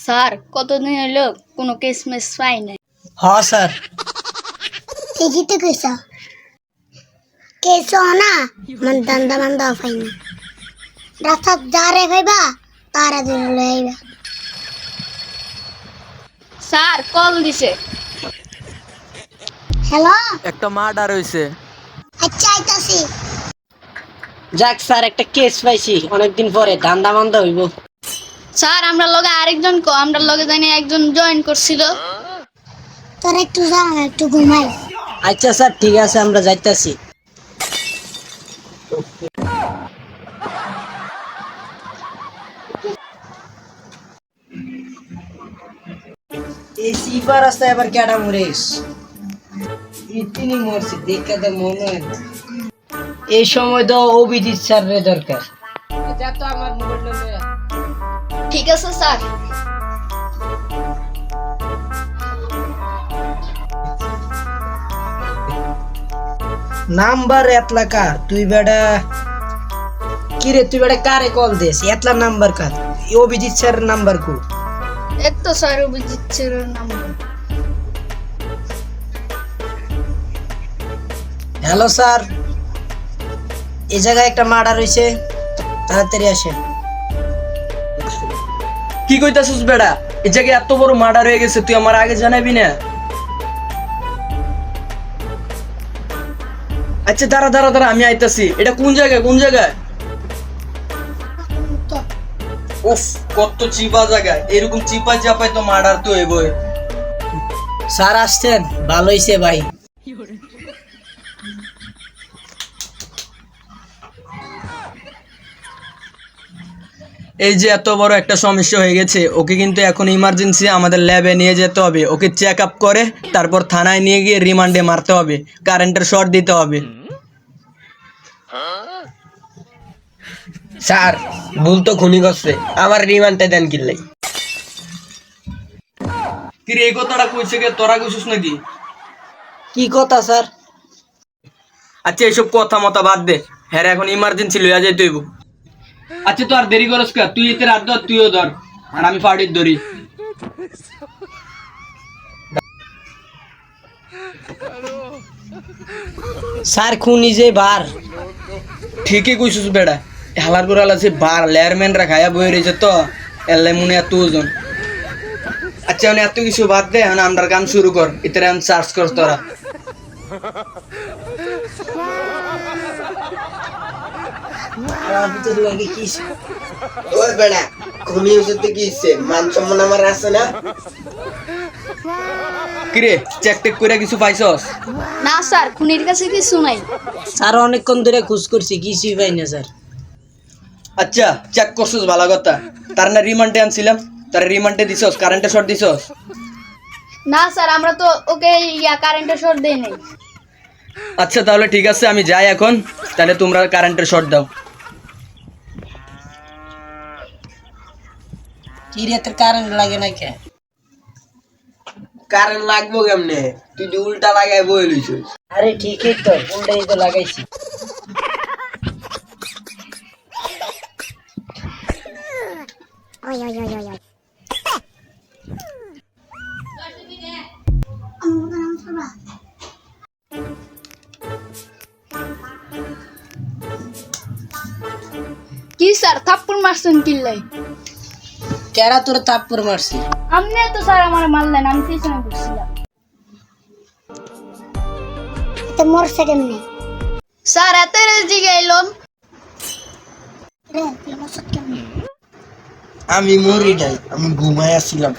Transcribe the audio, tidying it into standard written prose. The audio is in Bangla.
স্যার কতদিন হলো কোনো কেস মেস পাই নাই। হ্যাঁ স্যার। ঠিকই তো কইছ কেস না মান দান্দা মান্দা পাই না রাস্তা যারে ভাইবা তারা দিন লইবা। স্যার কল দিছে। হ্যালো একটা মার্ডার হইছে। আচ্ছা আইতাছি। যাক স্যার একটা কেস পাইছি অনেকদিন পরে ধান্দা মান্দা হইব। স্যার আমরা লগে আরেকজন আমরা লগে জানি একজন জয়েন করছিল। তোরা একটু যা একটু ঘুমাই। আচ্ছা স্যার ঠিক আছে আমরা যাইতাছি। এই সিপার রাস্তায় আবার কেডা মরিস ইতিনি মরছে দেখে তো মনে হয় না। এই সময় তো অভিজিৎ স্যারের দরকার। যা তো আমার মোবাইলটা লইয়া। ঠিক আছে স্যার। নাম্বার এতলা কার তুই বেটা কি রে তুই বেটা কারে কল দিস এতলা নাম্বার কার অভিজিৎ স্যারের নাম্বার কো এক তো স্যার অভিজিৎ স্যারের নাম্বার। হ্যালো স্যার এই জায়গায় একটা মার্ডার হইছে তাড়াতাড়ি আসেন। কি কইতাছিস বেড়া? এই জায়গায় এত বড় মার্ডার হয়ে গেছে, তুই আমার আগে জানাবি না? আচ্ছা দাঁড়া দাঁড়া দাঁড়া, আমি আইতাছি। এটা কোন জায়গায় কোন জায়গায়? উফ কত চিপা জায়গায়, এরকম চিপা চাপায় তো মার্ডার তো হইবই। স্যার আসছেন ভালো হইছে ভাই। এই যে এত বড় একটা সমস্যা হয়ে গেছে, ওকে কিন্তু এখন ইমার্জেন্সি আমাদের ল্যাবে নিয়ে যেতে হবে। ওকে চেক আপ করে তারপর থানায় নিয়ে গিয়ে রিমান্ডে মারতে হবে, কারেন্টের শর্ট দিতে হবে। স্যার ভুল তো খুনি করছে, আমার রিমান্ডে দেন কিনলে। কি রে এই কথাটা কইছে কে, তোরা কইছিস নাকি? কি কথা স্যার? আচ্ছা এইসব কথা মতা বাদ দে, হ্যাঁ এখন ইমার্জেন্সি লইয়া যাইতে হইব। আচ্ছা তো আর দেরি করস কা, তুই এতে রাত ধর, তুইও ধর আর আমি ফাড়ির ধরি। স্যার খুনি যে বার। ঠিকই কইছিস বেড়া, হালার গোড়াল আছে বার লেয়ারম্যানরা খায়া বয়ে রয়েছে তো এলাই মনে এত ওজন। আচ্ছা মানে এত কিছু বাদ দে, এখন আমরা কাম শুরু কর, এতে এখন চার্জ কর তোরা। ওই বেড়া খুনি হয়েছে তো কি হচ্ছে, মান সম্মান আমার আছে না? কিরে চেক টেক করে কিছু পাইছস? না স্যার খুনির কাছে কিছু নাই। স্যার অনেকক্ষণ ধরে খোঁজ করছি কিছুই পাই না স্যার। আচ্ছা চেক করছিস ভালো কথা, তার না রিমান্ডে আনছিলাম, তার রিমান্ডে দিছস, কারেন্টে শর্ট দিছস? না স্যার আমরা তো ওকে কারেন্টের শর্ট দেই নাই। আচ্ছা তাহলে ঠিক আছে আমি যাই এখন, তাহলে তোমরা কারেন্টের শর্ট দাও। কি রে তোর কারেন্ট লাগে না কে? কারেন্ট লাগবো কেমনে, তুই তো উল্টা লাগাই বই লইছিস। আরে ঠিকই তো উল্টাই তো লাগাইছি। ওই ওই ওই ওই ওই কি স্যার থাপ্পড় মারছেন কিল্লাই? কেডা তোর থাপ্পড় মারছি? আপনি তো স্যার আমার মারলেন, আমি পিছনে বসছিলাম। তো মরছে কেমনে স্যার এত রেজি গাইলাম। রে তুই মরছ কেমনে? আমি মরি নাই, আমি ঘুমাই আসছিলাম।